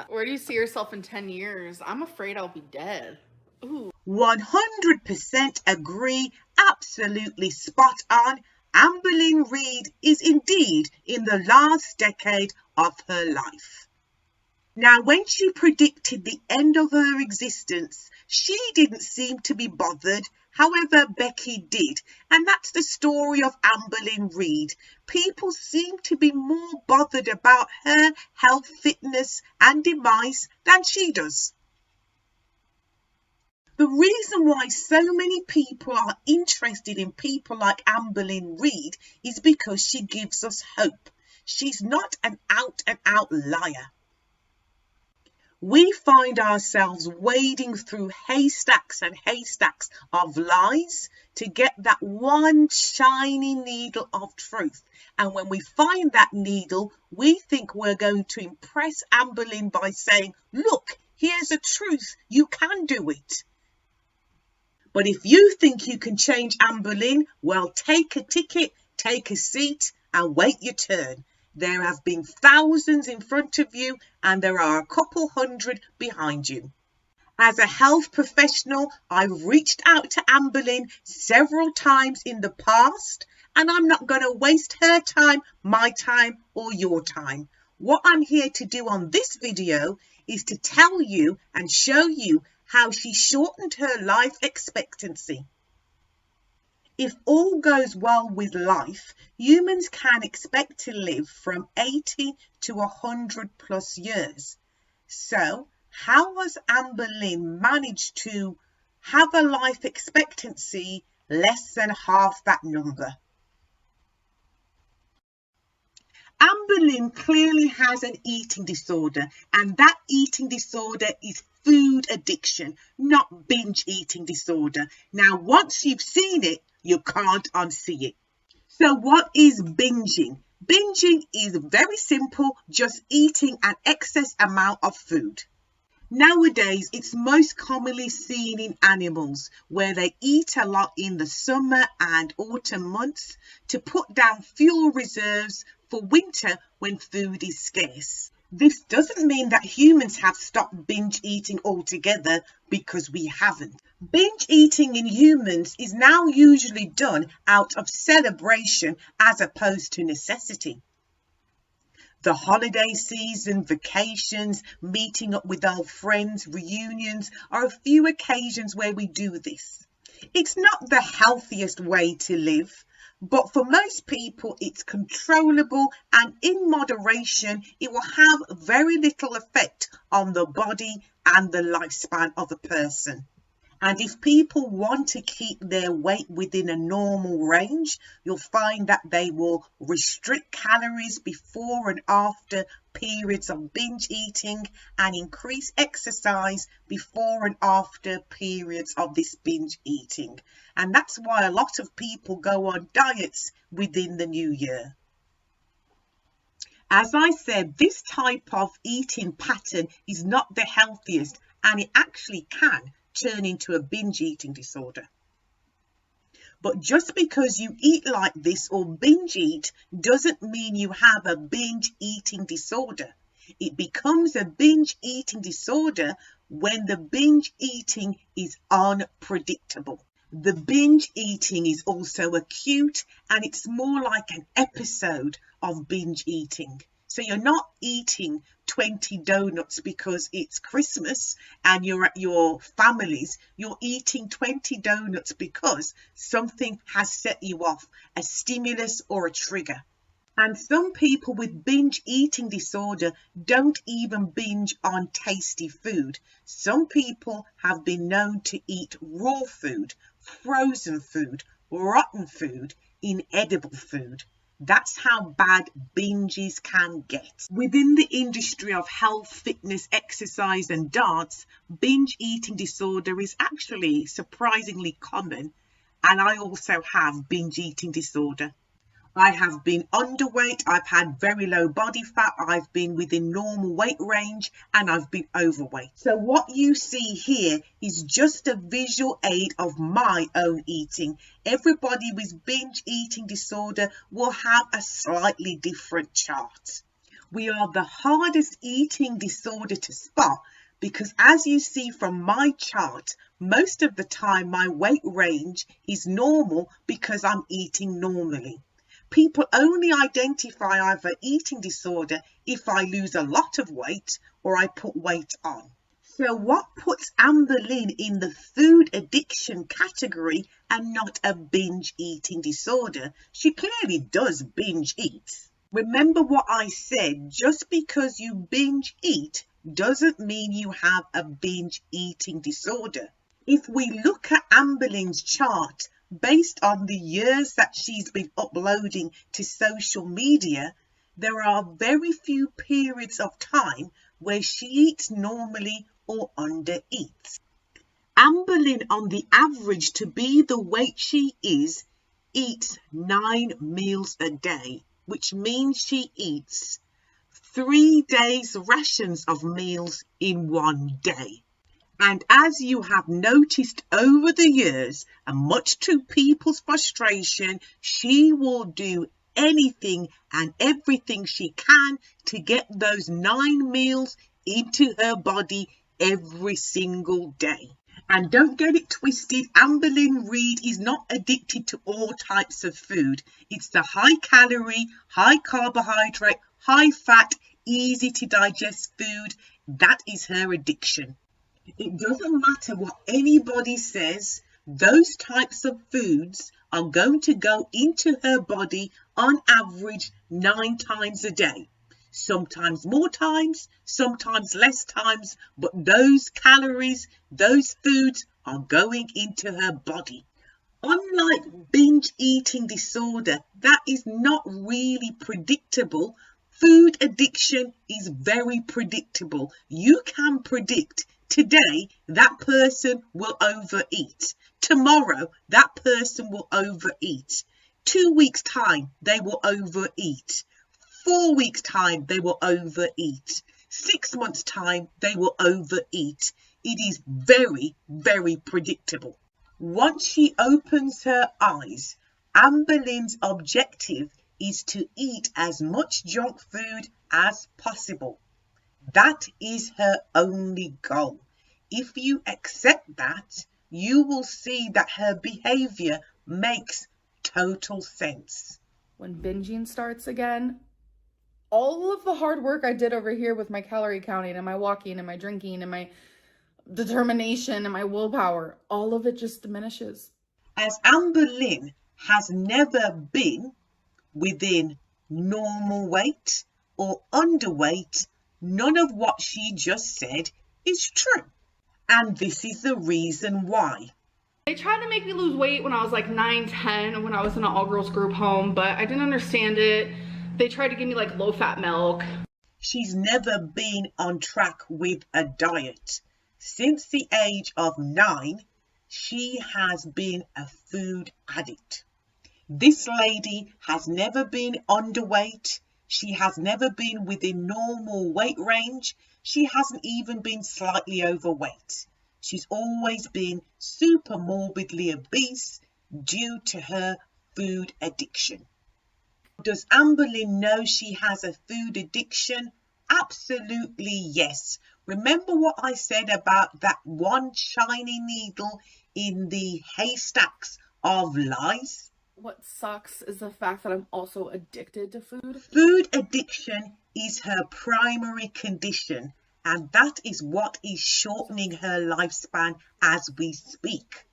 Where do you see yourself in 10 years? I'm afraid I'll be dead. Ooh. 100% agree, absolutely spot on. Amberlyn Reid is indeed in the last decade of her life. Now, when she predicted the end of her existence, she didn't seem to be bothered. However, Becky did. And that's the story of Amberlyn Reid. People seem to be more bothered about her health, fitness and demise than she does. The reason why so many people are interested in people like Amberlyn Reid is because she gives us hope. She's not an out-and-out liar. We find ourselves wading through haystacks and haystacks of lies to get that one shiny needle of truth. And when we find that needle, we think we're going to impress Amberlyn by saying, look, here's a truth, you can do it. But if you think you can change Amberlyn, well, take a ticket, take a seat and wait your turn. There have been thousands in front of you and there are a couple hundred behind you. As a health professional, I've reached out to Amberlyn several times in the past and I'm not going to waste her time, my time or your time. What I'm here to do on this video is to tell you and show you how she shortened her life expectancy. If all goes well with life, humans can expect to live from 80 to 100 plus years. So, how has Amberlyn managed to have a life expectancy less than half that number? Amberlyn clearly has an eating disorder, and that eating disorder is food addiction, not binge eating disorder. Now, once you've seen it, you can't unsee it. So what is binging? Binging is very simple, just eating an excess amount of food. Nowadays, it's most commonly seen in animals where they eat a lot in the summer and autumn months to put down fuel reserves for winter when food is scarce. This doesn't mean that humans have stopped binge eating altogether, because we haven't. Binge eating in humans is now usually done out of celebration as opposed to necessity. The holiday season, vacations, meeting up with old friends, reunions are a few occasions where we do this. It's not the healthiest way to live, but for most people it's controllable, and in moderation it will have very little effect on the body and the lifespan of a person. And if people want to keep their weight within a normal range, you'll find that they will restrict calories before and after periods of binge eating and increase exercise before and after periods of this binge eating. And that's why a lot of people go on diets within the new year. As I said, this type of eating pattern is not the healthiest, and it actually can turn into a binge eating disorder. But just because you eat like this or binge eat doesn't mean you have a binge eating disorder. It becomes a binge eating disorder when the binge eating is unpredictable. The binge eating is also acute, and it's more like an episode of binge eating. So you're not eating 20 donuts because it's Christmas and you're at your family's. You're eating 20 donuts because something has set you off, a stimulus or a trigger. And some people with binge eating disorder don't even binge on tasty food. Some people have been known to eat raw food, frozen food, rotten food, inedible food. That's how bad binges can get. Within the industry of health, fitness, exercise and dance, binge eating disorder is actually surprisingly common, and I also have binge eating disorder. I have been underweight, I've had very low body fat, I've been within normal weight range, and I've been overweight. So what you see here is just a visual aid of my own eating. Everybody with binge eating disorder will have a slightly different chart. We are the hardest eating disorder to spot because, as you see from my chart, most of the time my weight range is normal because I'm eating normally. People only identify either eating disorder if I lose a lot of weight or I put weight on. So what puts Amberlynn in the food addiction category and not a binge eating disorder? She clearly does binge eat. Remember what I said, just because you binge eat doesn't mean you have a binge eating disorder. If we look at Amberlynn's chart, based on the years that she's been uploading to social media, there are very few periods of time where she eats normally or undereats. Amberlynn, on the average, to be the weight she is, eats 9 meals a day, which means she eats 3 days rations of meals in one day. And as you have noticed over the years, and much to people's frustration, she will do anything and everything she can to get those 9 meals into her body every single day. And don't get it twisted, Amberlyn Reid is not addicted to all types of food. It's the high calorie, high carbohydrate, high fat, easy to digest food. That is her addiction. It doesn't matter what anybody says, those types of foods are going to go into her body on average 9 times a day. Sometimes more times, sometimes less times, but those calories, those foods are going into her body. Unlike binge eating disorder, that is not really predictable. Food addiction is very predictable. You can predict today that person will overeat. Tomorrow that person will overeat. 2 weeks time they will overeat. 4 weeks time they will overeat. 6 months time they will overeat. It is very, very predictable. Once she opens her eyes, Amberlynn's objective is to eat as much junk food as possible. That is her only goal. If you accept that, you will see that her behavior makes total sense. When binging starts again, all of the hard work I did over here with my calorie counting and my walking and my drinking and my determination and my willpower, all of it just diminishes. As Amberlynn has never been within normal weight or underweight, none of what she just said is true. And this is the reason why. They tried to make me lose weight when I was like 9, 10, when I was in an all-girls group home, but I didn't understand it. They tried to give me like low-fat milk. She's never been on track with a diet. Since the age of 9, she has been a food addict. This lady has never been underweight. She has never been within normal weight range. She hasn't even been slightly overweight. She's always been super morbidly obese due to her food addiction. Does Amberlynn know she has a food addiction? Absolutely yes. Remember what I said about that one shiny needle in the haystacks of lies? What sucks is the fact that I'm also addicted to food. Food addiction is her primary condition, and that is what is shortening her lifespan as we speak.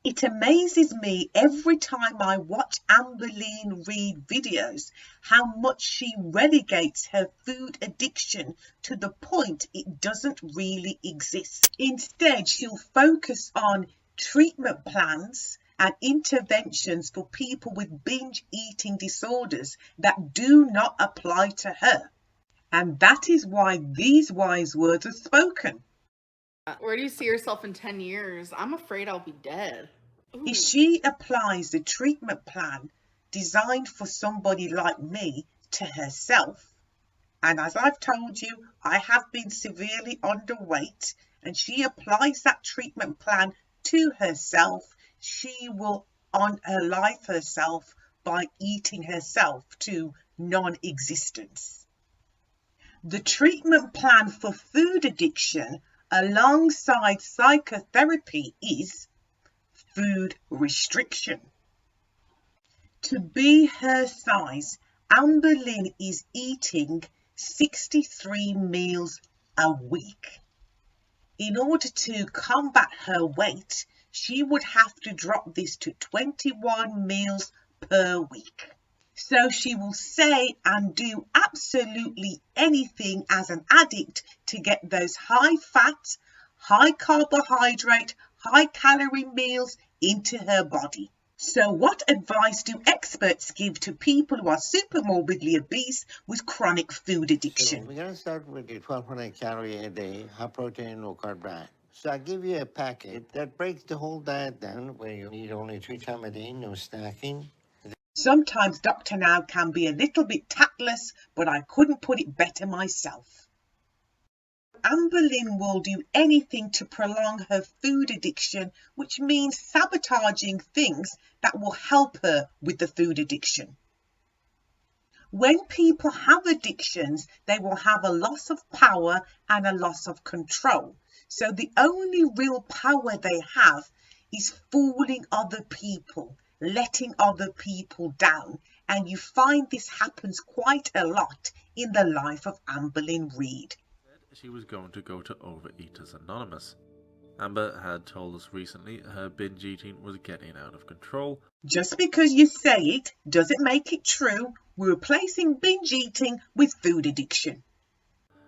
It amazes me every time I watch Amberlynn Reid videos how much she relegates her food addiction to the point it doesn't really exist. Instead, she'll focus on treatment plans and interventions for people with binge eating disorders that do not apply to her. And that is why these wise words are spoken. Where do you see yourself in 10 years? I'm afraid I'll be dead. Ooh. If she applies the treatment plan designed for somebody like me to herself, and as I've told you, I have been severely underweight, and she applies that treatment plan to herself, she will unalive herself by eating herself to non-existence. The treatment plan for food addiction alongside psychotherapy is food restriction. To be her size, Amberlynn is eating 63 meals a week. In order to combat her weight, she would have to drop this to 21 meals per week. So she will say and do absolutely anything as an addict to get those high fat, high carbohydrate, high calorie meals into her body. So what advice do experts give to people who are super morbidly obese with chronic food addiction? So we're going to start with the 1,200 calorie a day, high protein, low carb diet. So I give you a packet that breaks the whole diet down where you eat only 3 times a day, no snacking. Sometimes Dr. Now can be a little bit tactless, but I couldn't put it better myself. Amberlynn will do anything to prolong her food addiction, which means sabotaging things that will help her with the food addiction. When people have addictions, they will have a loss of power and a loss of control. So the only real power they have is fooling other people, letting other people down. And you find this happens quite a lot in the life of Amberlynn Reid. She was going to go to Overeaters Anonymous. Amber had told us recently her binge eating was getting out of control. Just because you say it doesn't make it true. We're replacing binge eating with food addiction.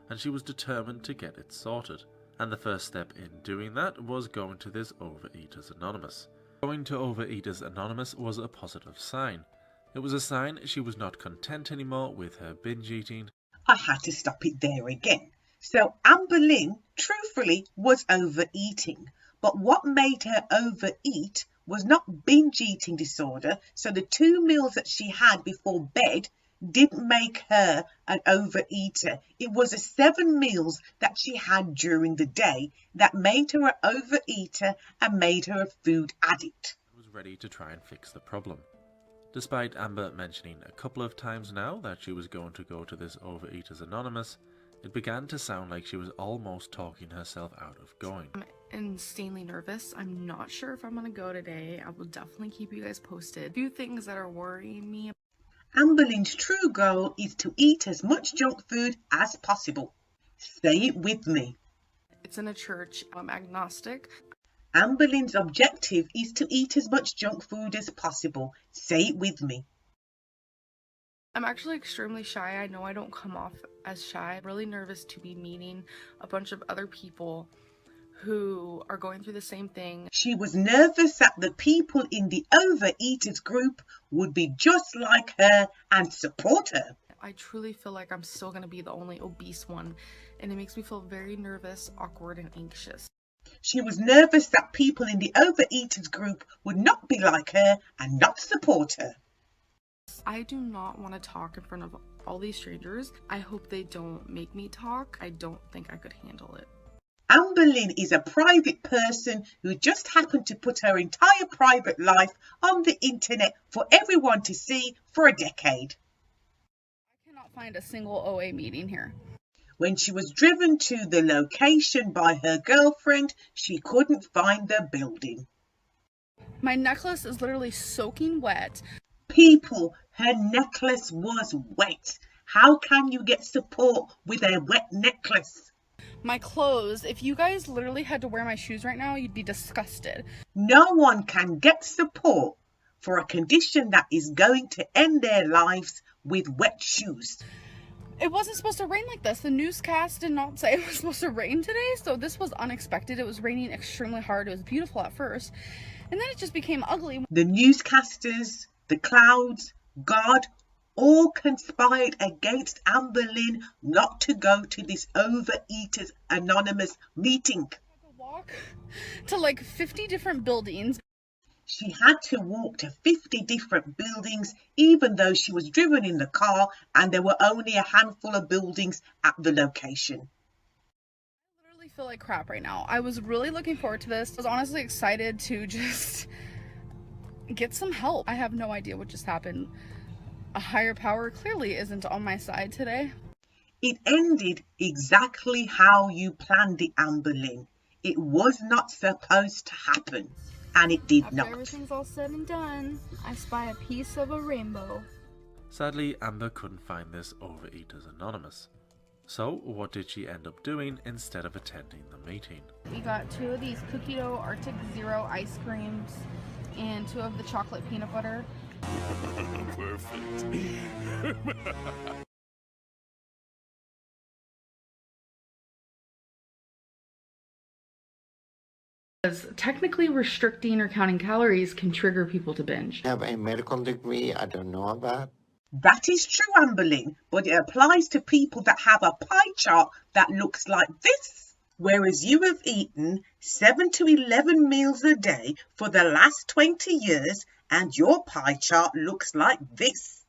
And she was determined to get it sorted. And the first step in doing that was going to this Overeaters Anonymous. Going to Overeaters Anonymous was a positive sign. It was a sign she was not content anymore with her binge eating. I had to stop it there again. So Amberlynn, truthfully, was overeating. But what made her overeat was not binge eating disorder. So the 2 meals that she had before bed didn't make her an overeater. It was the 7 meals that she had during the day that made her an overeater and made her a food addict. I was ready to try and fix the problem. Despite Amber mentioning a couple of times now that she was going to go to this Overeaters Anonymous, it began to sound like she was almost talking herself out of going. I'm insanely nervous. I'm not sure if I'm gonna go today. I will definitely keep you guys posted. A few things that are worrying me. Amberlynn's true goal is to eat as much junk food as possible. Say it with me. It's in a church. I'm agnostic. Amberlynn's objective is to eat as much junk food as possible. Say it with me. I'm actually extremely shy. I know I don't come off as shy. I'm really nervous to be meeting a bunch of other people who are going through the same thing. She was nervous that the people in the Overeaters group would be just like her and support her. I truly feel like I'm still going to be the only obese one, and it makes me feel very nervous, awkward, and anxious. She was nervous that people in the Overeaters group would not be like her and not support her. I do not want to talk in front of all these strangers. I hope they don't make me talk. I don't think I could handle it. Amberlynn is a private person who just happened to put her entire private life on the internet for everyone to see for a decade. I cannot find a single OA meeting here. When she was driven to the location by her girlfriend, she couldn't find the building. My necklace is literally soaking wet. People, her necklace was wet. How can you get support with a wet necklace? My clothes, if you guys literally had to wear my shoes right now, you'd be disgusted. No one can get support for a condition that is going to end their lives with wet shoes. It wasn't supposed to rain like this. The newscast did not say it was supposed to rain today, so this was unexpected. It was raining extremely hard. It was beautiful at first, and then it just became ugly. The newscasters, the clouds, God, all conspired against Amberlynn not to go to this Overeaters Anonymous meeting. I had to walk to like 50 different buildings. She had to walk to 50 different buildings, even though she was driven in the car and there were only a handful of buildings at the location. I literally feel like crap right now. I was really looking forward to this. I was honestly excited to just get some help. I have no idea what just happened. A higher power clearly isn't on my side today. It ended exactly how you planned it, Amberlynn. It was not supposed to happen, and it did After not. everything's all said and done, I spy a piece of a rainbow. Sadly, Amber couldn't find this Overeaters Anonymous. So, what did she end up doing instead of attending the meeting? We got 2 of these cookie dough Arctic Zero ice creams and 2 of the chocolate peanut butter. Perfect. Because technically restricting or counting calories can trigger people to binge. Have a medical degree I don't know about. That is true, Amberlynn, but it applies to people that have a pie chart that looks like this. Whereas you have eaten 7 to 11 meals a day for the last 20 years and your pie chart looks like this.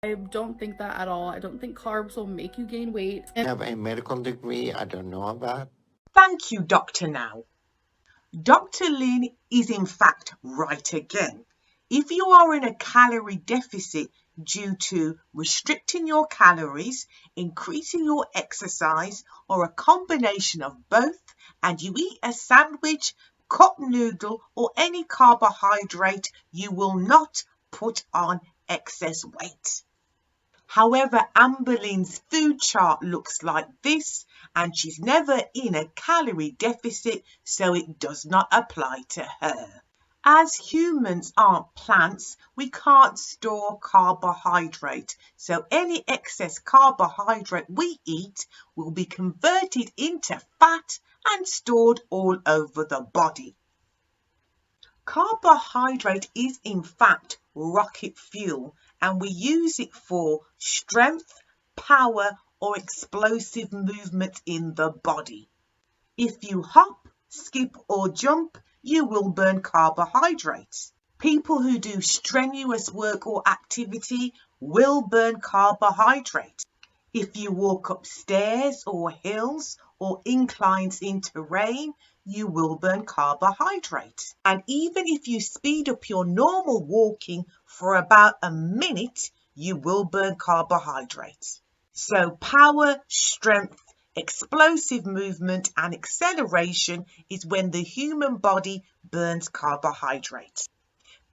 I don't think that at all. I don't think carbs will make you gain weight. And Have a medical degree I don't know about. Thank you, Dr. Now. Dr. Lynn is in fact right again. If you are in a calorie deficit due to restricting your calories, increasing your exercise, or a combination of both, and you eat a sandwich, cup noodle, or any carbohydrate, you will not put on excess weight. However, Amberlynn's food chart looks like this, and she's never in a calorie deficit, so it does not apply to her. As humans aren't plants, we can't store carbohydrate, so any excess carbohydrate we eat will be converted into fat and stored all over the body. Carbohydrate is in fact rocket fuel, and we use it for strength, power, or explosive movement in the body. If you hop, skip, or jump, you will burn carbohydrates. People who do strenuous work or activity will burn carbohydrates. If you walk up stairs or hills or inclines in terrain, you will burn carbohydrates. And even if you speed up your normal walking for about a minute, you will burn carbohydrates. So power, strength, explosive movement, and acceleration is when the human body burns carbohydrates.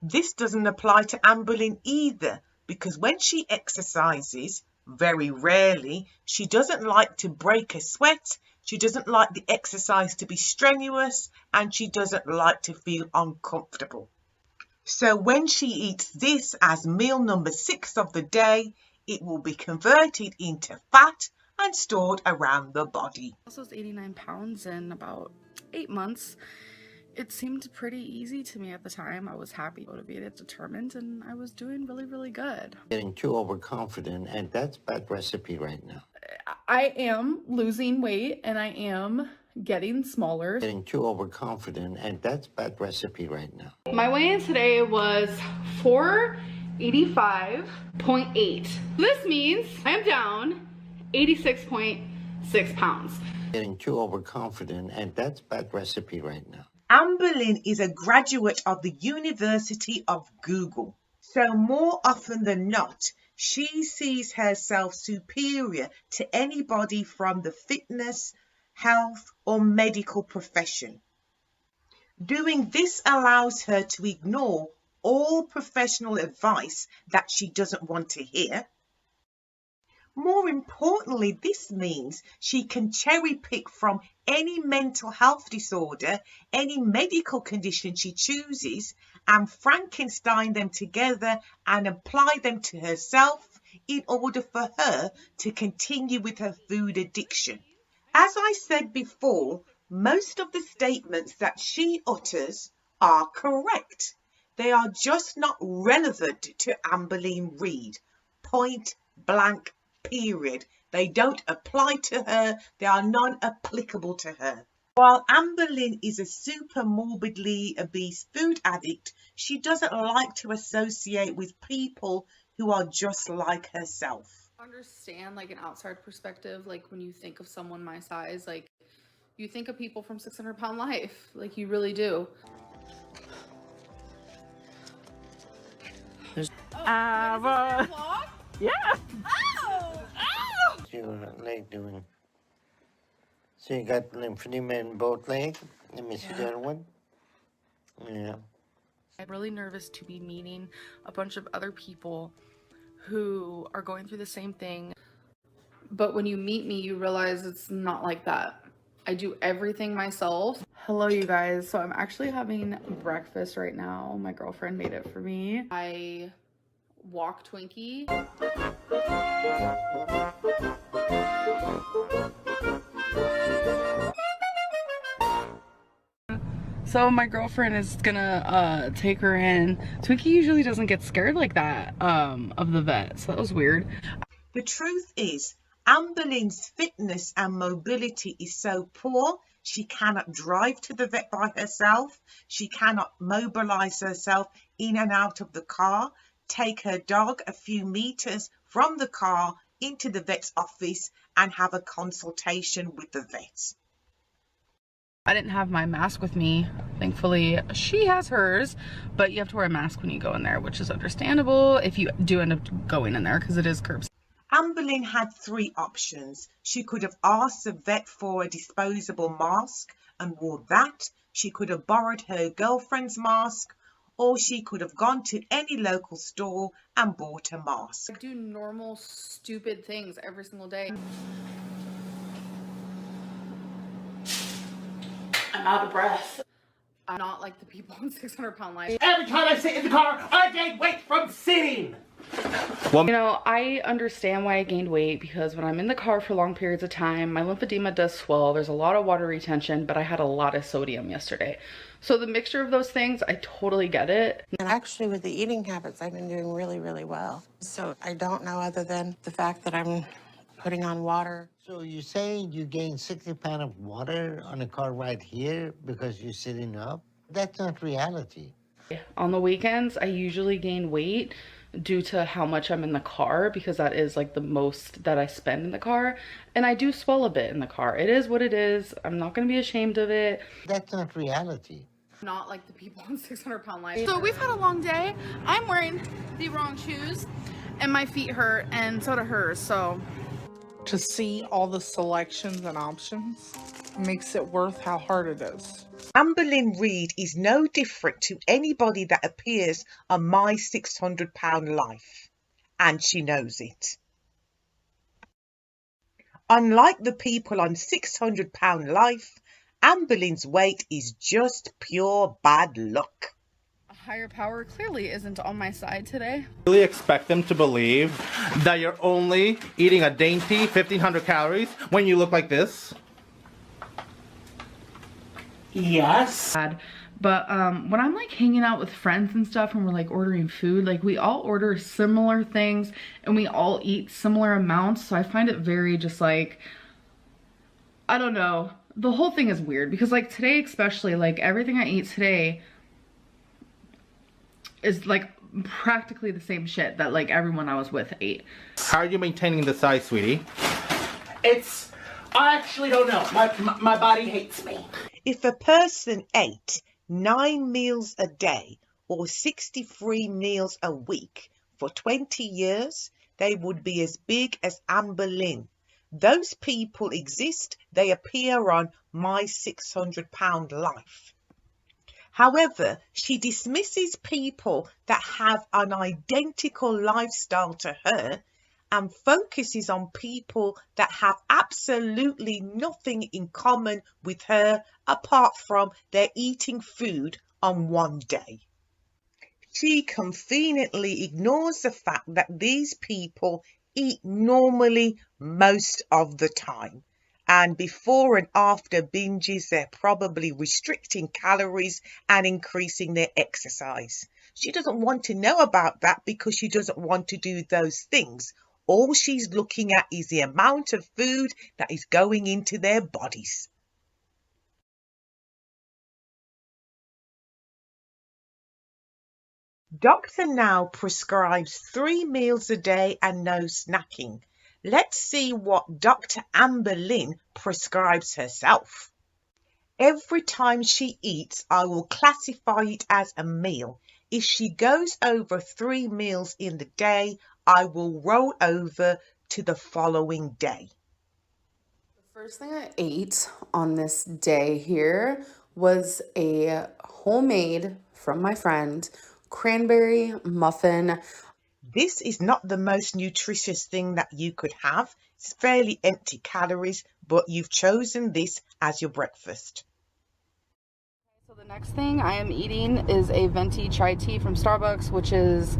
This doesn't apply to Amberlynn either, because when she exercises, very rarely, she doesn't like to break a sweat, she doesn't like the exercise to be strenuous, and she doesn't like to feel uncomfortable. So when she eats this as meal number 6 of the day, it will be converted into fat and stored around the body. I lost 89 pounds in about 8 months. It seemed pretty easy to me at the time. I was happy, motivated, determined, and I was doing really, really good. Getting too overconfident, and that's bad recipe right now. I am losing weight and I am getting smaller. Getting too overconfident, and that's bad recipe right now. My weigh-in today was 485.8. This means I am down 86.6 pounds. Getting too overconfident, and that's bad recipe right now. Amberlynn is a graduate of the University of Google. So more often than not, she sees herself superior to anybody from the fitness, health, or medical profession. Doing this allows her to ignore all professional advice that she doesn't want to hear. More importantly, this means she can cherry pick from any mental health disorder, any medical condition she chooses, and Frankenstein them together and apply them to herself in order for her to continue with her food addiction. As I said before, most of the statements that she utters are correct. They are just not relevant to Amberlynn Reid. Point blank. Period. They don't apply to her. They are non-applicable to her. While Amberlynn is a super morbidly obese food addict, she doesn't like to associate with people who are just like herself. Understand like an outside perspective, like when you think of someone my size, like you think of people from 600-pound life, like you really do. Amber. Yeah. What's your leg doing? So you got lymphedema in both legs? Let me see the other one. Yeah. I'm really nervous to be meeting a bunch of other people who are going through the same thing. But when you meet me, you realize it's not like that. I do everything myself. Hello, you guys. So I'm actually having breakfast right now. My girlfriend made it for me. I walk Twinkie. So my girlfriend is gonna take her in. Twinkie usually doesn't get scared like that of the vet, so that was weird. The truth is, Amberlyn's fitness and mobility is so poor, she cannot drive to the vet by herself. She cannot mobilize herself in and out of the car, take her dog a few meters from the car into the vet's office and have a consultation with the vet. I didn't have my mask with me. Thankfully, she has hers, but you have to wear a mask when you go in there, which is understandable if you do end up going in there because it is curbside. Amberlyn had three options. She could have asked the vet for a disposable mask and wore that. She could have borrowed her girlfriend's mask, or she could have gone to any local store and bought a mask. I do normal, stupid things every single day. I'm out of breath. I'm not like the people on 600-pound life. Every time I sit in the car, I gain weight from sitting. You know, I understand why I gained weight because when I'm in the car for long periods of time, my lymphedema does swell. There's a lot of water retention, but I had a lot of sodium yesterday. So the mixture of those things, I totally get it. And actually with the eating habits, I've been doing really, really well. So I don't know other than the fact that I'm putting on water. So you're saying you gained 60 pounds of water on a car ride here because you're sitting up? That's not reality. On the weekends, I usually gain weight due to how much I'm in the car because that is like the most that I spend in the car. And I do swell a bit in the car. It is what it is. I'm not going to be ashamed of it. That's not reality. Not like the people on 600-pound life. So we've had a long day. I'm wearing the wrong shoes and my feet hurt and so do hers, so. To see all the selections and options makes it worth how hard it is. Amberlynn Reid is no different to anybody that appears on My 600-Pound Life, and she knows it. Unlike the people on 600-Pound Life, Amberlyn's weight is just pure bad luck. A higher power clearly isn't on my side today. Really expect them to believe that you're only eating a dainty 1,500 calories when you look like this? Yes. But when I'm like hanging out with friends and stuff and we're like ordering food, like we all order similar things and we all eat similar amounts. So I find it very just like, I don't know. The whole thing is weird because like today especially, like everything I eat today is like practically the same shit that like everyone I was with ate. How are you maintaining the size, sweetie? I actually don't know. My body hates me. If a person ate 9 meals a day or 63 meals a week for 20 years, they would be as big as Amberlynn. Those people exist. They appear on My 600-Pound Life. However, she dismisses people that have an identical lifestyle to her and focuses on people that have absolutely nothing in common with her apart from their eating food on one day. She conveniently ignores the fact that these people eat normally most of the time, and before and after binges they're probably restricting calories and increasing their exercise. She doesn't want to know about that because she doesn't want to do those things. All she's looking at is the amount of food that is going into their bodies. Doctor now prescribes 3 meals a day and no snacking. Let's see what Dr. Amberlynn prescribes herself. Every time she eats, I will classify it as a meal. If she goes over 3 meals in the day, I will roll over to the following day. The first thing I ate on this day here was a homemade, from my friend, cranberry muffin. This is not the most nutritious thing that you could have. It's fairly empty calories, but you've chosen this as your breakfast. So the next thing I am eating is a venti chai tea from Starbucks, which is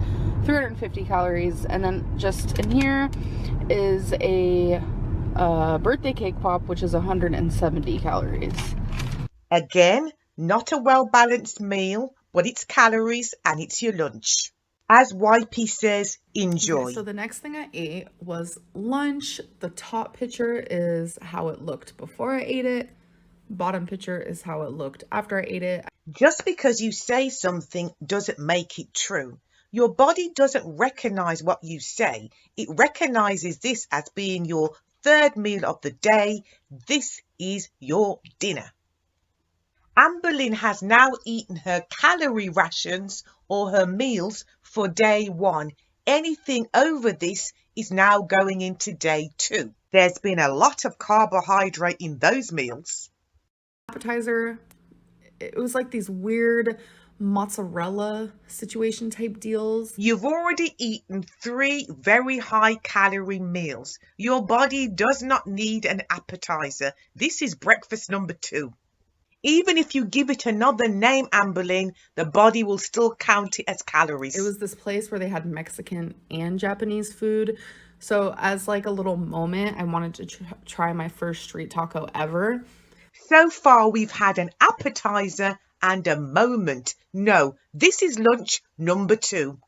350 calories. And then just in here is a birthday cake pop, which is 170 calories. Again, not a well-balanced meal, but it's calories and it's your lunch. As YP says, enjoy. Okay, so the next thing I ate was lunch. The top picture is how it looked before I ate it. Bottom picture is how it looked after I ate it. Just because you say something doesn't make it true. Your body doesn't recognize what you say. It recognizes this as being your third meal of the day. This is your dinner. Amberlynn has now eaten her calorie rations or her meals for day 1. Anything over this is now going into day 2. There's been a lot of carbohydrate in those meals. Appetizer, it was like these weird mozzarella situation type deals. You've already eaten 3 very high calorie meals. Your body does not need an appetizer. This is breakfast number 2. Even if you give it another name, Amberlynn, the body will still count it as calories. It was this place where they had Mexican and Japanese food. So as like a little moment, I wanted to try my first street taco ever. So far, we've had an appetizer and a moment. No, this is lunch number 2.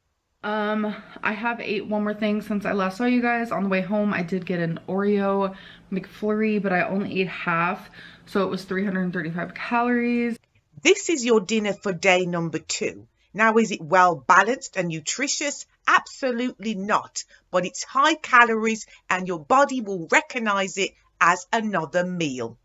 I have ate one more thing since I last saw you guys. On the way home, I did get an Oreo McFlurry, but I only ate half, so it was 335 calories. This is your dinner for day number 2. Now, is it well balanced and nutritious? Absolutely not, but it's high calories and your body will recognize it as another meal.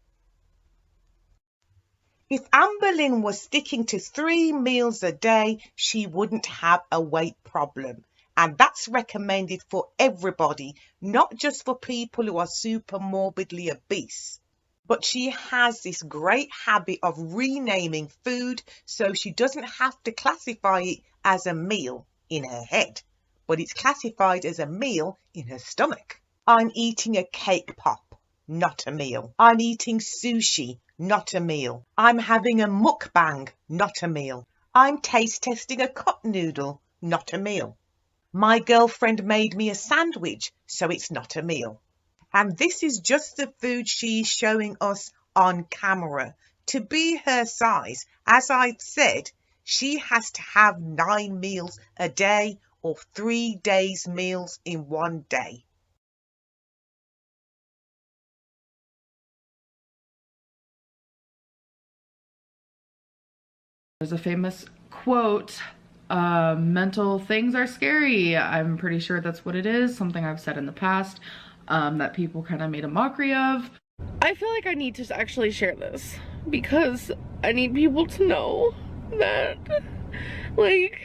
If Amberlynn was sticking to 3 meals a day, she wouldn't have a weight problem. And that's recommended for everybody, not just for people who are super morbidly obese. But she has this great habit of renaming food so she doesn't have to classify it as a meal in her head, but it's classified as a meal in her stomach. I'm eating a cake pop, not a meal. I'm eating sushi, not a meal. I'm having a mukbang, not a meal. I'm taste testing a cup noodle, not a meal. My girlfriend made me a sandwich, so it's not a meal. And this is just the food she's showing us on camera. To be her size, as I've said, she has to have 9 meals a day or 3 days meals in one day. There's a famous quote, mental things are scary. I'm pretty sure that's what it is, something I've said in the past that people kind of made a mockery of. I feel like I need to actually share this because I need people to know that, like,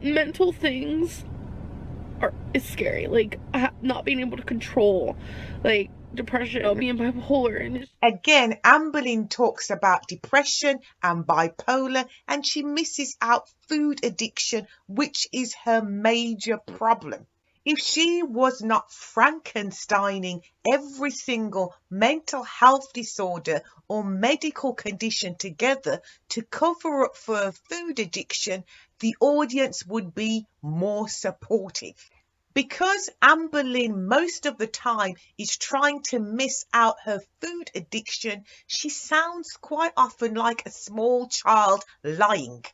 mental things is scary. Like, not being able to control, like, depression, being bipolar, and again, Amberlynn talks about depression and bipolar, and she misses out food addiction, which is her major problem. If she was not Frankensteining every single mental health disorder or medical condition together to cover up for her food addiction, the audience would be more supportive. Because Amberlynn most of the time is trying to miss out her food addiction, she sounds quite often like a small child lying.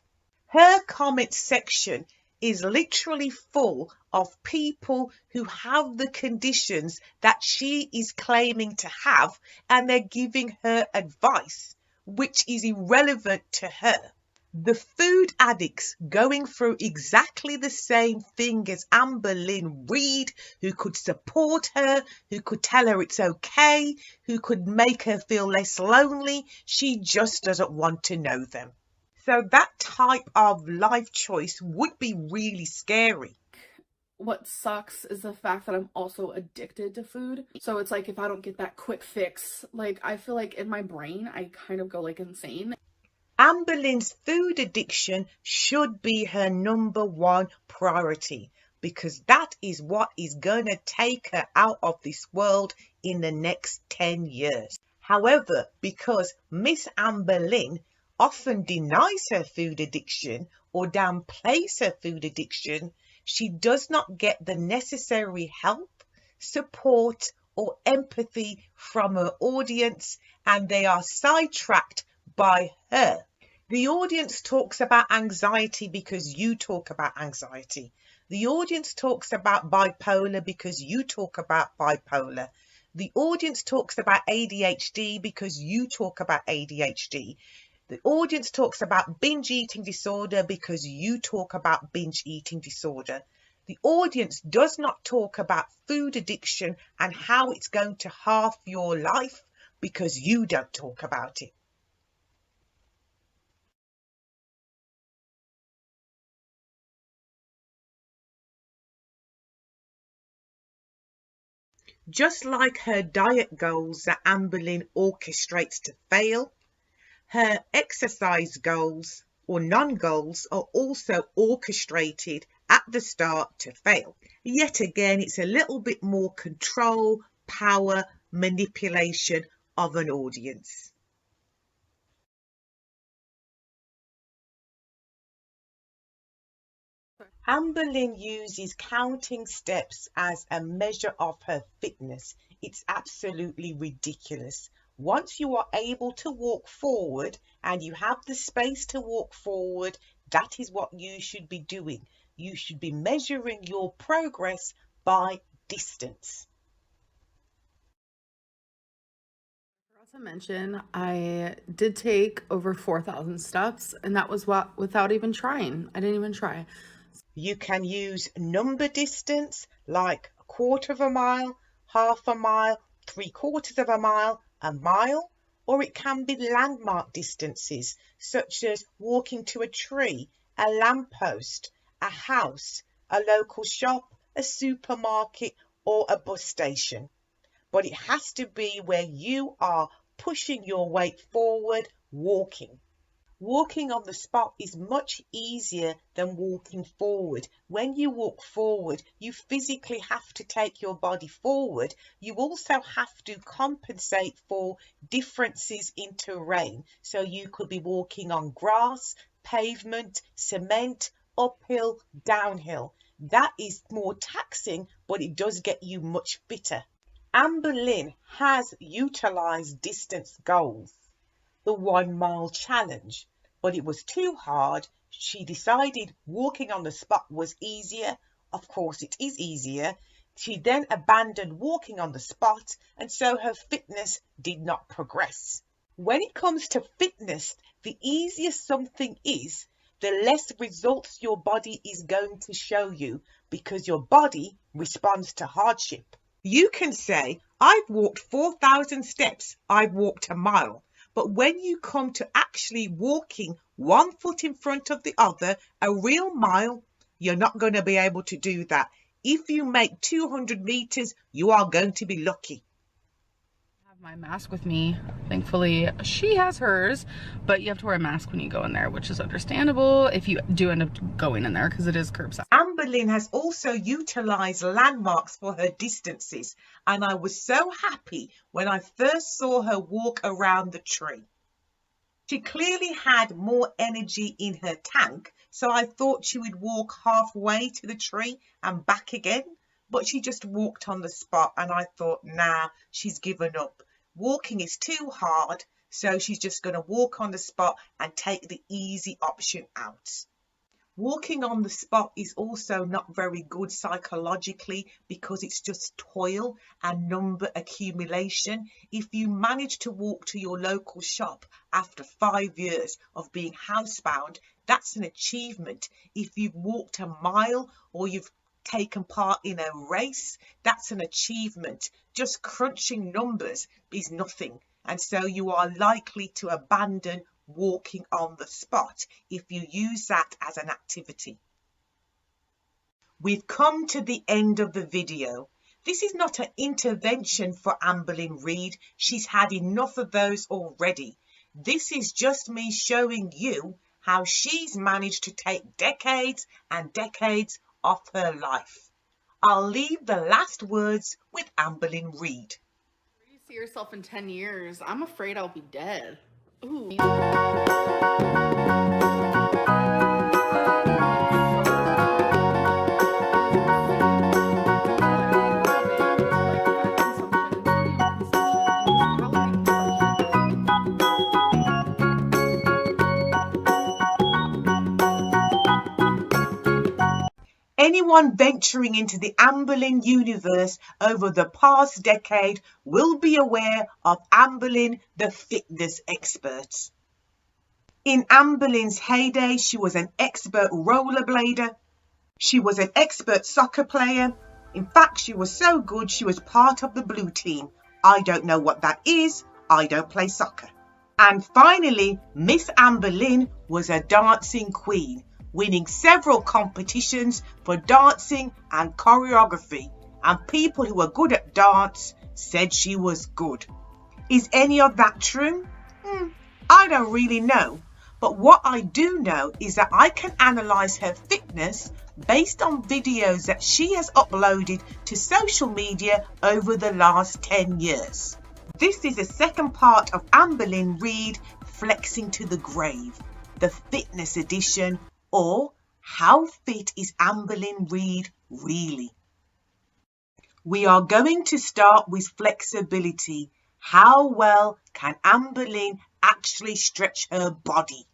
Her comment section is literally full of people who have the conditions that she is claiming to have, and they're giving her advice, which is irrelevant to her. The food addicts going through exactly the same thing as Amberlynn Reid, who could support her, who could tell her it's okay, who could make her feel less lonely, she just doesn't want to know them. So that type of life choice would be really scary. What sucks is the fact that I'm also addicted to food. So it's like if I don't get that quick fix, like I feel like in my brain I kind of go like insane. Amberlyn's food addiction should be her #1 priority, because that is what is going to take her out of this world in the next 10 years. However, because Miss Amberlyn often denies her food addiction or downplays her food addiction, she does not get the necessary help, support, or empathy from her audience, and they are sidetracked by her. The audience talks about anxiety because you talk about anxiety. The audience talks about bipolar because you talk about bipolar. The audience talks about ADHD because you talk about ADHD. The audience talks about binge eating disorder because you talk about binge eating disorder. The audience does not talk about food addiction and how it's going to halve your life because you don't talk about it. Just like her diet goals that Amberlyn orchestrates to fail, her exercise goals or non-goals are also orchestrated at the start to fail. Yet again, it's a little bit more control, power, manipulation of an audience. Amberlyn uses counting steps as a measure of her fitness. It's absolutely ridiculous. Once you are able to walk forward and you have the space to walk forward, that is what you should be doing. You should be measuring your progress by distance. I forgot to mention, I did take over 4,000 steps, and that was what without even trying. I didn't even try. You can use number distance like 1/4 of a mile, 1/2 a mile, 3/4 of a mile, or it can be landmark distances such as walking to a tree, a lamppost, a house, a local shop, a supermarket, or a bus station. But it has to be where you are pushing your weight forward, walking. Walking on the spot is much easier than walking forward. When you walk forward, you physically have to take your body forward. You also have to compensate for differences in terrain. So you could be walking on grass, pavement, cement, uphill, downhill. That is more taxing, but it does get you much fitter. Amberlyn has utilized distance goals, the 1 mile challenge, but it was too hard. She decided walking on the spot was easier. Of course, it is easier. She then abandoned walking on the spot, and so her fitness did not progress. When it comes to fitness, the easier something is, the less results your body is going to show you, because your body responds to hardship. You can say, I've walked 4,000 steps, I've walked a mile. But when you come to actually walking 1 foot in front of the other, a real mile, you're not going to be able to do that. If you make 200 meters, you are going to be lucky. I have my mask with me. Thankfully, she has hers, but you have to wear a mask when you go in there, which is understandable if you do end up going in there because it is curbside. Amberlyn has also utilized landmarks for her distances, and I was so happy when I first saw her walk around the tree. She clearly had more energy in her tank, so I thought she would walk halfway to the tree and back again, but she just walked on the spot, and I thought, nah, she's given up. Walking is too hard, so she's just going to walk on the spot and take the easy option out. Walking on the spot is also not very good psychologically because it's just toil and number accumulation. If you manage to walk to your local shop after 5 years of being housebound, that's an achievement. If you've walked a mile or you've taken part in a race, that's an achievement. Just crunching numbers is nothing. And so you are likely to abandon walking on the spot if you use that as an activity. We've come to the end of the video. This is not an intervention for Amberlynn Reid. She's had enough of those already. This is just me showing you how she's managed to take decades and decades off her life. I'll leave the last words with Amberlynn Reid. Where do you see yourself in 10 years? I'm afraid I'll be dead. Ooh. Anyone venturing into the Amberlynn universe over the past decade will be aware of Amberlynn, the fitness expert. In Amberlynn's heyday, she was an expert rollerblader. She was an expert soccer player. In fact, she was so good she was part of the blue team. I don't know what that is. I don't play soccer. And finally, Miss Amberlynn was a dancing queen, winning several competitions for dancing and choreography, and people who were good at dance said she was good. Is any of that true? I don't really know, but what I do know is that I can analyse her fitness based on videos that she has uploaded to social media over the last 10 years. This is the second part of Amberlynn Reid Flexing to the Grave, the fitness edition, or how fit is Amberlynn Reid really? We are going to start with flexibility. How well can Amberlynn actually stretch her body?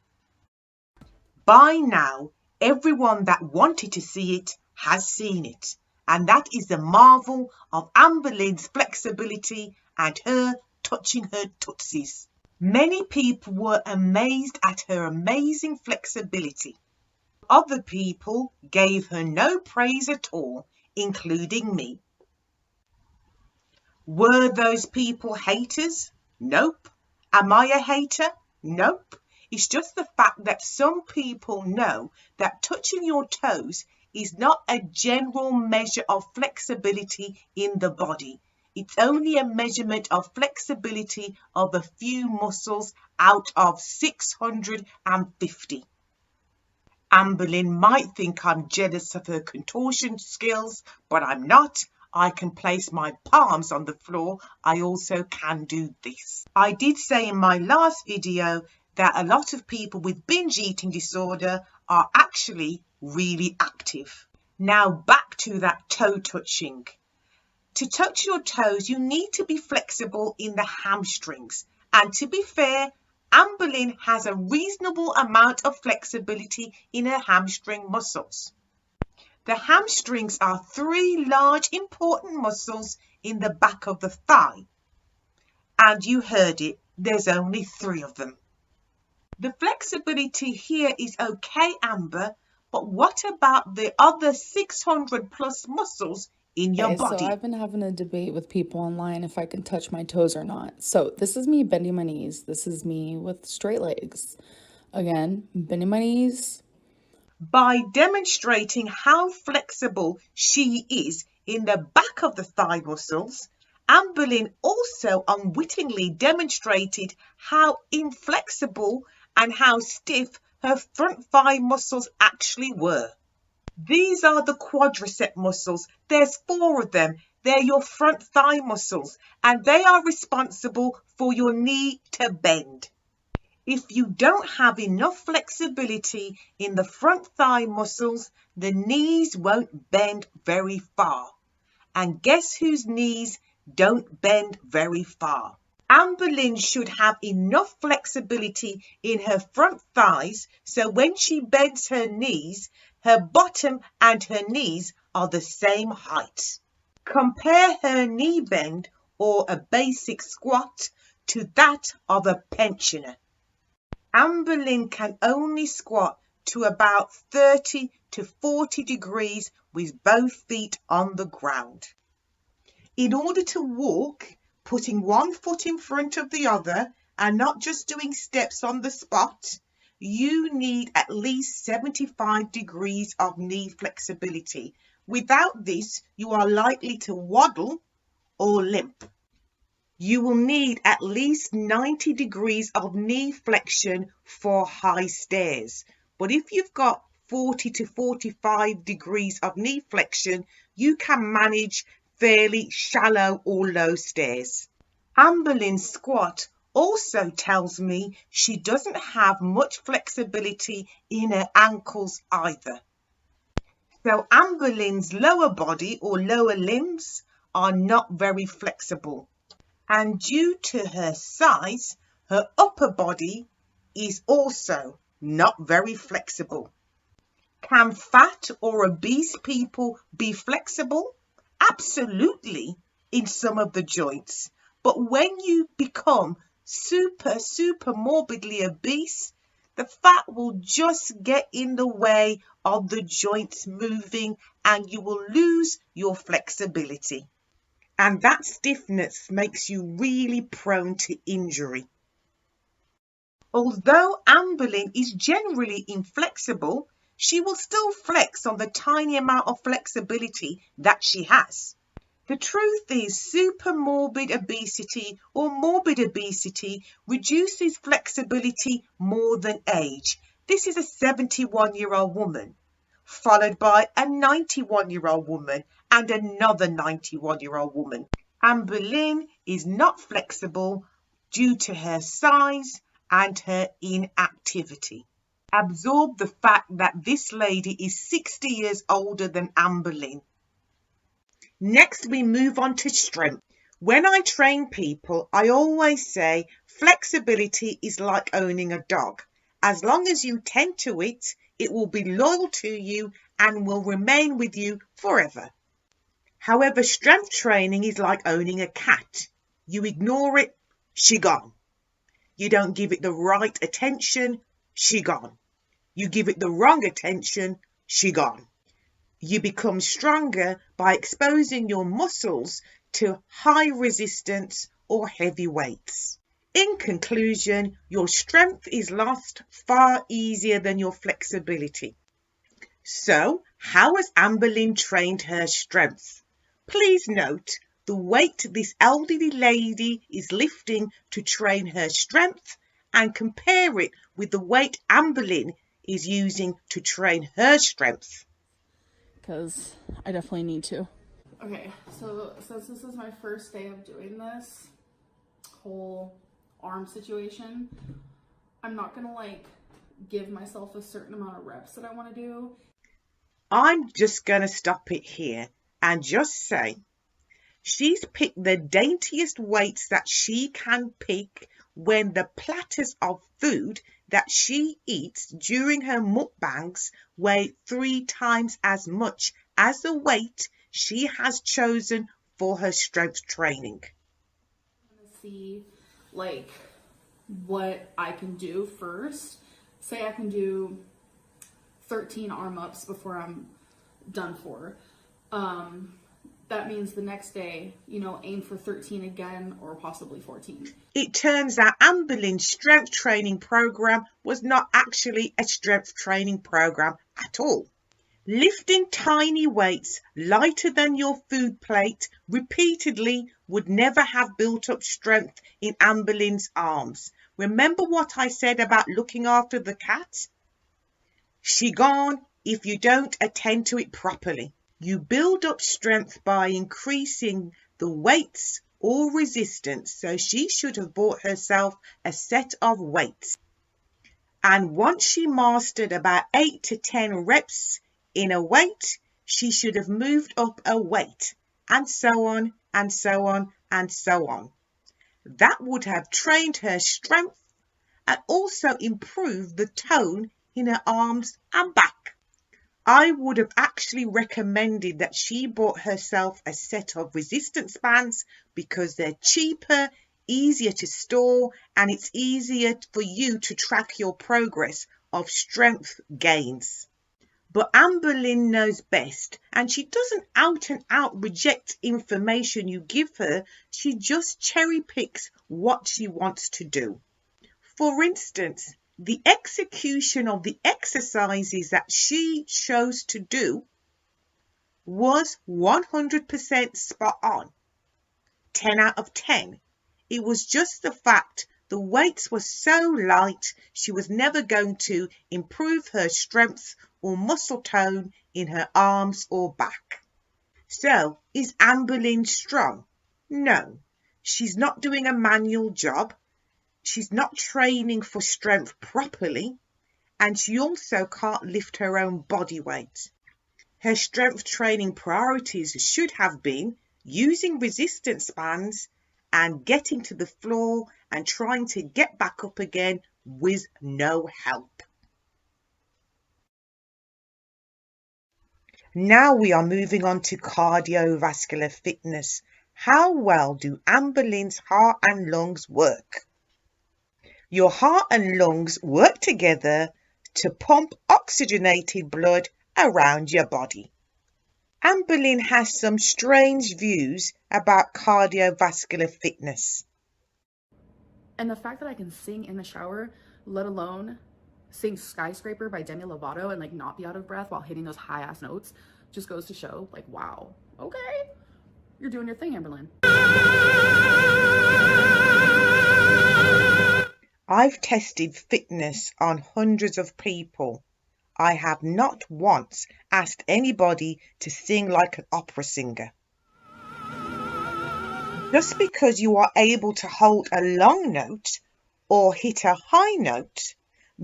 By now, everyone that wanted to see it has seen it, and that is the marvel of Amberlynn's flexibility and her touching her tootsies. Many people were amazed at her amazing flexibility. Other people gave her no praise at all, including me. Were those people haters? Nope. Am I a hater? Nope. It's just the fact that some people know that touching your toes is not a general measure of flexibility in the body. It's only a measurement of flexibility of a few muscles out of 650. Amberlynn might think I'm jealous of her contortion skills, but I'm not. I can place my palms on the floor. I also can do this. I did say in my last video that a lot of people with binge eating disorder are actually really active. Now back to that toe touching. To touch your toes, you need to be flexible in the hamstrings. And to be fair, Amberlynn has a reasonable amount of flexibility in her hamstring muscles. The hamstrings are three large important muscles in the back of the thigh. And you heard it, there's only 3 of them. The flexibility here is okay, Amber, but what about the other 600 plus muscles in your body? So I've been having a debate with people online if I can touch my toes or not. So this is me bending my knees. This is me with straight legs. Again, bending my knees. By demonstrating how flexible she is in the back of the thigh muscles, Amberlynn also unwittingly demonstrated how inflexible and how stiff her front thigh muscles actually were. These are the quadricep muscles. There's 4 of them. They're your front thigh muscles, and they are responsible for your knee to bend. If you don't have enough flexibility in the front thigh muscles, the knees won't bend very far. And guess whose knees don't bend very far? Amberlynn should have enough flexibility in her front thighs so when she bends her knees, her bottom and her knees are the same height. Compare her knee bend or a basic squat to that of a pensioner. Amberlynn can only squat to about 30 to 40 degrees with both feet on the ground. In order to walk, putting one foot in front of the other and not just doing steps on the spot, you need at least 75 degrees of knee flexibility. Without this, you are likely to waddle or limp. You will need at least 90 degrees of knee flexion for high stairs. But if you've got 40 to 45 degrees of knee flexion, you can manage fairly shallow or low stairs. Amberlyn's squat also tells me she doesn't have much flexibility in her ankles either. So Amberlyn's lower body or lower limbs are not very flexible. And due to her size, her upper body is also not very flexible. Can fat or obese people be flexible? Absolutely, in some of the joints. But when you become super morbidly obese, the fat will just get in the way of the joints moving and you will lose your flexibility. And that stiffness makes you really prone to injury. Although Amberlyn is generally inflexible, she will still flex on the tiny amount of flexibility that she has. The truth is, supermorbid obesity or morbid obesity reduces flexibility more than age. This is a 71-year-old woman, followed by a 91-year-old woman and another 91-year-old woman. Amberlyn is not flexible due to her size and her inactivity. Absorb the fact that this lady is 60 years older than Amberlyn. Next, we move on to strength. When I train people, I always say flexibility is like owning a dog. As long as you tend to it, it will be loyal to you and will remain with you forever. However, strength training is like owning a cat. You ignore it, she gone. You don't give it the right attention, she gone. You give it the wrong attention, she gone. You become stronger by exposing your muscles to high resistance or heavy weights. In conclusion, your strength is lost far easier than your flexibility. So, how has Amberlyn trained her strength? Please note the weight this elderly lady is lifting to train her strength and compare it with the weight Amberlyn is using to train her strength. Because I definitely need to. Okay, so since this is my first day of doing this whole arm situation, I'm not gonna give myself a certain amount of reps that I want to do. I'm just gonna stop it here and just say she's picked the daintiest weights that she can pick when the platters of food that she eats during her mukbangs weigh 3 times as much as the weight she has chosen for her strength training. I'm gonna see what I can do first. Say I can do 13 arm ups before I'm done for. That means the next day, aim for 13 again or possibly 14. It turns out Amberlyn's strength training program was not actually a strength training program at all. Lifting tiny weights lighter than your food plate repeatedly would never have built up strength in Amberlyn's arms. Remember what I said about looking after the cat? She gone if you don't attend to it properly. You build up strength by increasing the weights or resistance, so she should have bought herself a set of weights. And once she mastered about 8 to 10 reps in a weight, she should have moved up a weight, and so on, and so on, and so on. That would have trained her strength and also improved the tone in her arms and back. I would have actually recommended that she bought herself a set of resistance bands because they're cheaper, easier to store, and it's easier for you to track your progress of strength gains. But Amberlyn knows best, and she doesn't out and out reject information you give her. She just cherry picks what she wants to do. For instance, the execution of the exercises that she chose to do was 100% spot on, 10 out of 10. It was just the fact the weights were so light she was never going to improve her strength or muscle tone in her arms or back. So, is Amberlynn strong? No, she's not doing a manual job. She's not training for strength properly, and she also can't lift her own body weight. Her strength training priorities should have been using resistance bands and getting to the floor and trying to get back up again with no help. Now we are moving on to cardiovascular fitness. How well do Amberlynn's heart and lungs work? Your heart and lungs work together to pump oxygenated blood around your body. Amberlynn has some strange views about cardiovascular fitness. And the fact that I can sing in the shower, let alone sing Skyscraper by Demi Lovato and like not be out of breath while hitting those high ass notes, just goes to show like, wow, okay, you're doing your thing, Amberlynn. I've tested fitness on hundreds of people. I have not once asked anybody to sing like an opera singer. Just because you are able to hold a long note or hit a high note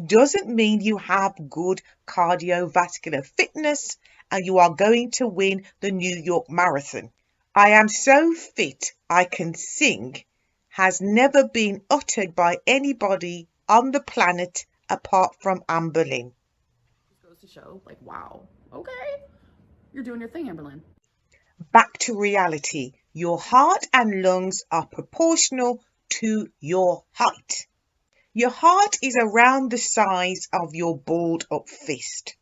doesn't mean you have good cardiovascular fitness and you are going to win the New York Marathon. I am so fit I can sing has never been uttered by anybody on the planet apart from Amberlynn. Goes to show like, wow, okay, you're doing your thing, Amberlynn. Back to reality. Your heart and lungs are proportional to your height. Your heart is around the size of your balled up fist.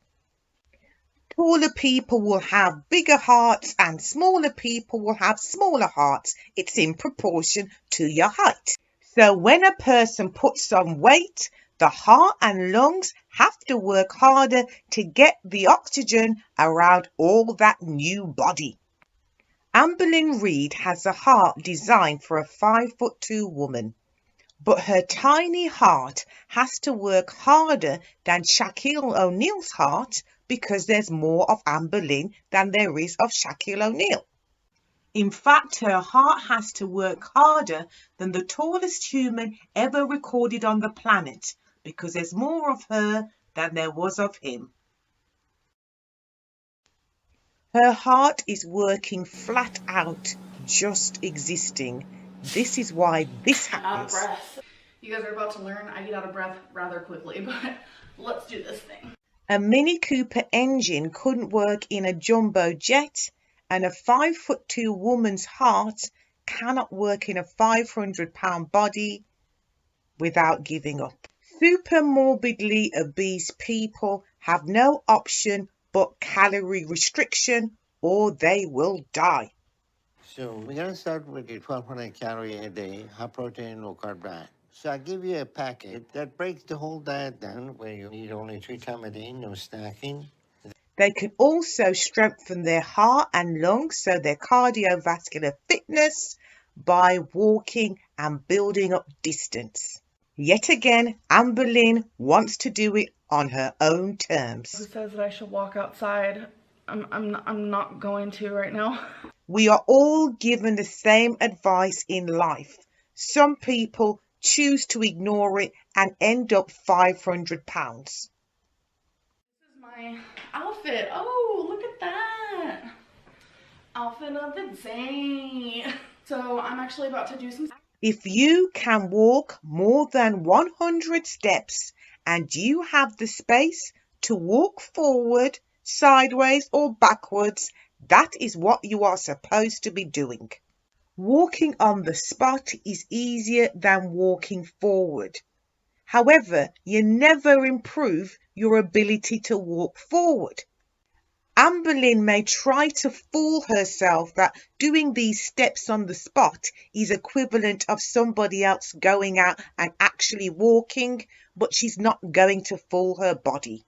Taller people will have bigger hearts and smaller people will have smaller hearts. It's in proportion to your height. So when a person puts on weight, the heart and lungs have to work harder to get the oxygen around all that new body. Amberlyn Reid has a heart designed for a 5'2" woman, but her tiny heart has to work harder than Shaquille O'Neal's heart because there's more of Amberlynn than there is of Shaquille O'Neal. In fact, her heart has to work harder than the tallest human ever recorded on the planet because there's more of her than there was of him. Her heart is working flat out, just existing. This is why this happens. Out of breath. You guys are about to learn I get out of breath rather quickly, but let's do this thing. A Mini Cooper engine couldn't work in a jumbo jet, and a 5'2" woman's heart cannot work in a 500-pound body without giving up. Super morbidly obese people have no option but calorie restriction or they will die. So we're going to start with your 1,200 calorie a day, high protein, low carb diet. So I'll give you a packet that breaks the whole diet down where you eat only 3 times a day, no snacking. They can also strengthen their heart and lungs, so their cardiovascular fitness, by walking and building up distance. Yet again, Amberlynn wants to do it on her own terms. Who says that I should walk outside? I'm not going to right now. We are all given the same advice in life. Some people choose to ignore it and end up 500 pounds. This is my outfit. Oh, look at that. Outfit of the day. So I'm actually about to do some... If you can walk more than 100 steps and you have the space to walk forward, sideways or backwards, that is what you are supposed to be doing. Walking on the spot is easier than walking forward. However, you never improve your ability to walk forward. Amberlynn may try to fool herself that doing these steps on the spot is equivalent of somebody else going out and actually walking, but she's not going to fool her body.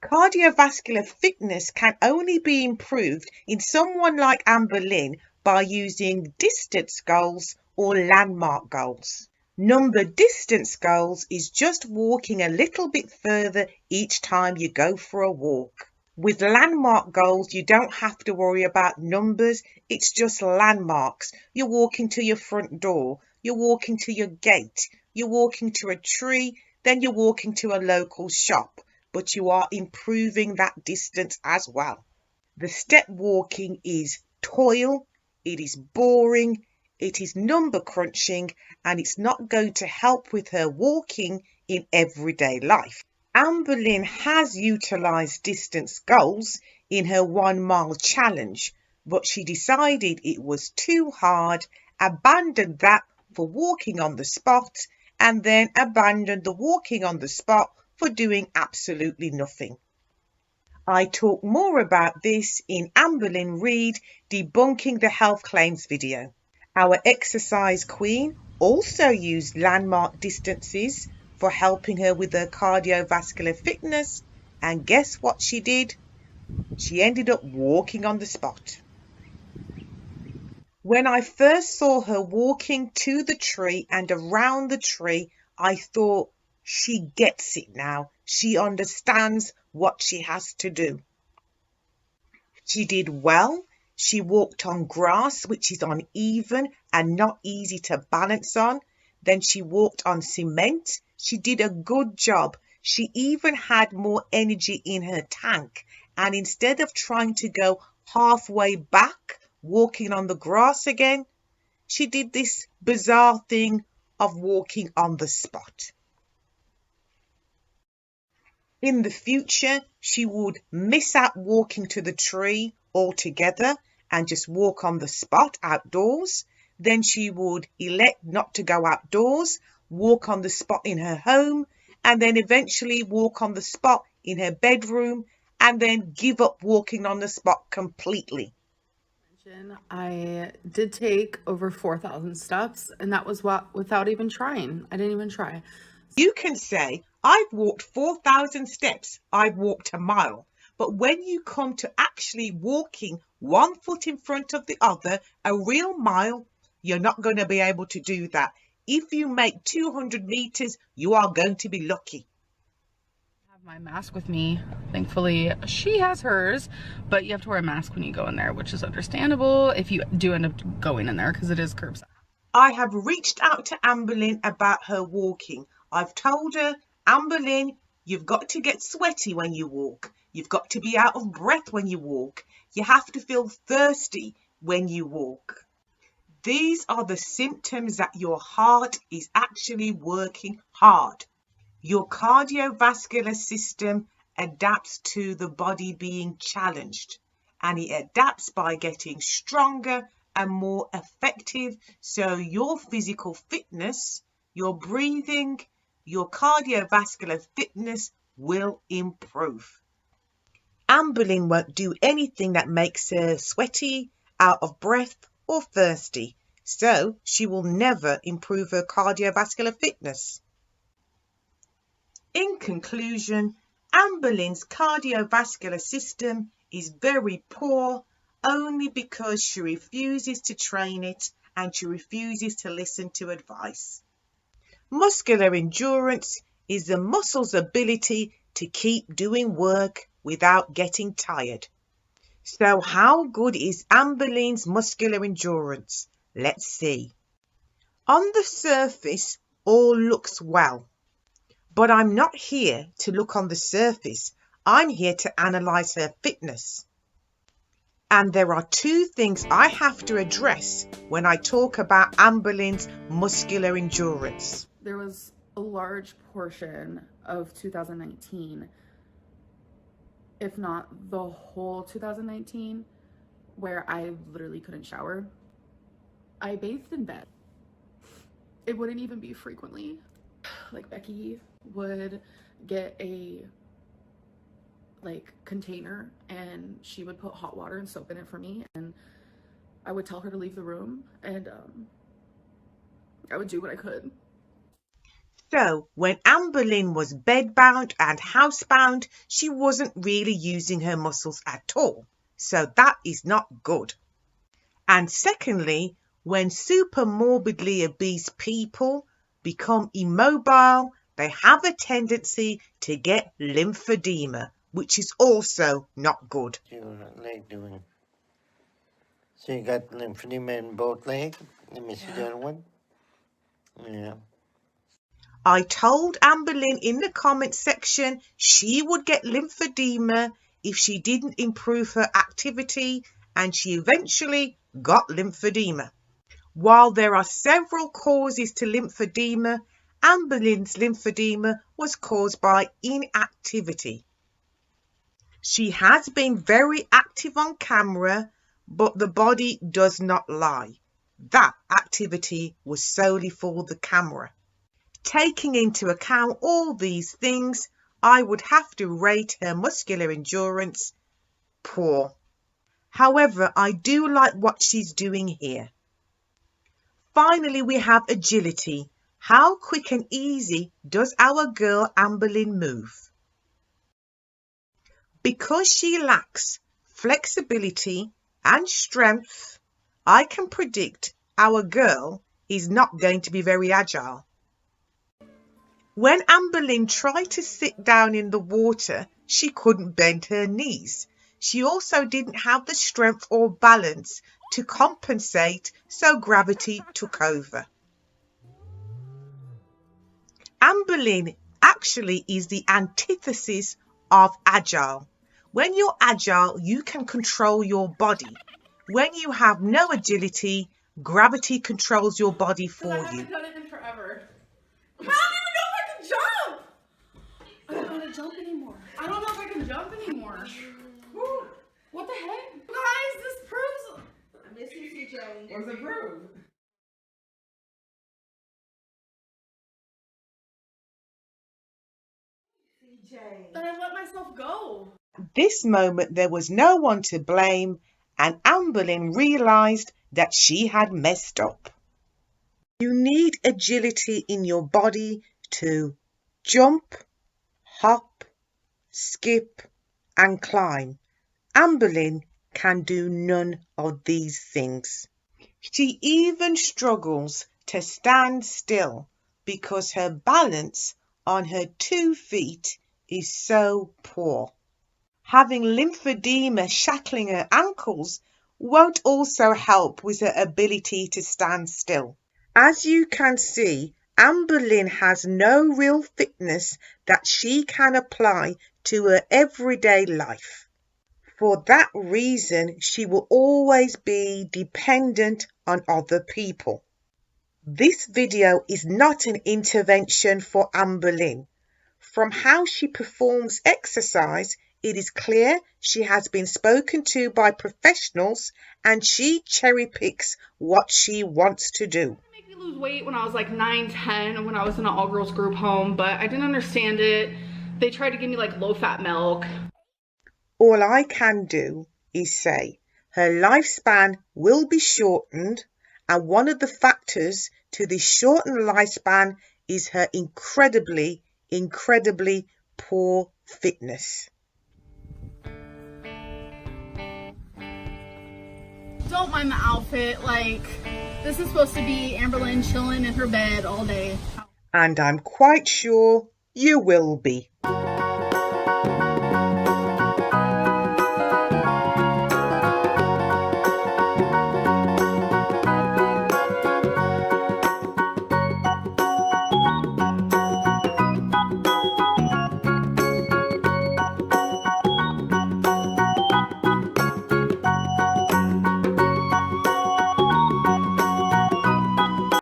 Cardiovascular fitness can only be improved in someone like Amberlynn by using distance goals or landmark goals. Number distance goals is just walking a little bit further each time you go for a walk. With landmark goals, you don't have to worry about numbers. It's just landmarks. You're walking to your front door. You're walking to your gate. You're walking to a tree. Then you're walking to a local shop. But you are improving that distance as well. The step walking is toil. It is boring. It is number crunching. And it's not going to help with her walking in everyday life. Amberlynn has utilised distance goals in her 1 mile challenge, but she decided it was too hard, abandoned that for walking on the spot, and then abandoned the walking on the spot for doing absolutely nothing. I talk more about this in Amberlynn Reid Debunking the Health Claims video. Our exercise queen also used landmark distances for helping her with her cardiovascular fitness, and guess what she did? She ended up walking on the spot. When I first saw her walking to the tree and around the tree, I thought, she gets it now. She understands what she has to do. She did well. She walked on grass, which is uneven and not easy to balance on. Then she walked on cement. She did a good job. She even had more energy in her tank. And instead of trying to go halfway back, walking on the grass again, she did this bizarre thing of walking on the spot. In the future, she would miss out walking to the tree altogether and just walk on the spot outdoors. Then she would elect not to go outdoors, walk on the spot in her home, and then eventually walk on the spot in her bedroom, and then give up walking on the spot completely. I did take over 4,000 steps, and that was without even trying. I didn't even try. You can say, I've walked 4,000 steps, I've walked a mile. But when you come to actually walking 1 foot in front of the other, a real mile, you're not going to be able to do that. If you make 200 meters, you are going to be lucky. I have my mask with me. Thankfully, she has hers, but you have to wear a mask when you go in there, which is understandable if you do end up going in there because it is curbside. I have reached out to Amberlynn about her walking. I've told her, Amberlynn, you've got to get sweaty when you walk. You've got to be out of breath when you walk. You have to feel thirsty when you walk. These are the symptoms that your heart is actually working hard. Your cardiovascular system adapts to the body being challenged, and it adapts by getting stronger and more effective. So your physical fitness, your breathing, your cardiovascular fitness will improve. Amberlynn won't do anything that makes her sweaty, out of breath, or thirsty, so she will never improve her cardiovascular fitness. In conclusion, Amberlynn's cardiovascular system is very poor only because she refuses to train it and she refuses to listen to advice. Muscular endurance is the muscle's ability to keep doing work without getting tired. So how good is Amberlynn's muscular endurance? Let's see. On the surface, all looks well. But I'm not here to look on the surface. I'm here to analyse her fitness. And there are two things I have to address when I talk about Amberlynn's muscular endurance. There was a large portion of 2019, if not the whole 2019, where I literally couldn't shower. I bathed in bed. It wouldn't even be frequently. Like Becky would get a like container, and she would put hot water and soap in it for me, and I would tell her to leave the room, and I would do what I could. So when Amberlynn was bedbound and housebound, she wasn't really using her muscles at all. So that is not good. And secondly, when super morbidly obese people become immobile, they have a tendency to get lymphedema, which is also not good. Your leg doing. So you got lymphedema in both legs? Let me see the other one. Yeah. I told Amberlynn in the comments section she would get lymphedema if she didn't improve her activity, and she eventually got lymphedema. While there are several causes to lymphedema, Amberlynn's lymphedema was caused by inactivity. She has been very active on camera, but the body does not lie. That activity was solely for the camera. Taking into account all these things, I would have to rate her muscular endurance poor. However, I do like what she's doing here. Finally, we have agility. How quick and easy does our girl Amberlynn move? Because she lacks flexibility and strength, I can predict our girl is not going to be very agile. When Amberlynn tried to sit down in the water, she couldn't bend her knees. She also didn't have the strength or balance to compensate, so gravity took over. Amberlynn actually is the antithesis of agile. When you're agile, you can control your body. When you have no agility, gravity controls your body for you. I haven't done it in forever. How do you know if I can jump? I don't know how to jump anymore. I don't know if I can jump anymore. Woo. What the heck? Guys, this proves... I miss you, CJ. What does it prove? CJ. That I let myself go. This moment there was no one to blame, and Amberlynn realised that she had messed up. You need agility in your body to jump, hop, skip and climb. Amberlynn can do none of these things. She even struggles to stand still because her balance on her 2 feet is so poor. Having lymphedema shackling her ankles won't also help with her ability to stand still. As you can see, Amberlynn has no real fitness that she can apply to her everyday life. For that reason, she will always be dependent on other people. This video is not an intervention for Amberlynn. From how she performs exercise, it is clear she has been spoken to by professionals and she cherry picks what she wants to do. Make me lose weight when I was like 9, 10 when I was in an all-girls group home, but I didn't understand it. They tried to give me like low-fat milk. All I can do is say her lifespan will be shortened, and one of the factors to this shortened lifespan is her incredibly poor fitness. Don't mind the outfit. Like, this is supposed to be Amberlynn chilling in her bed all day. And I'm quite sure you will be.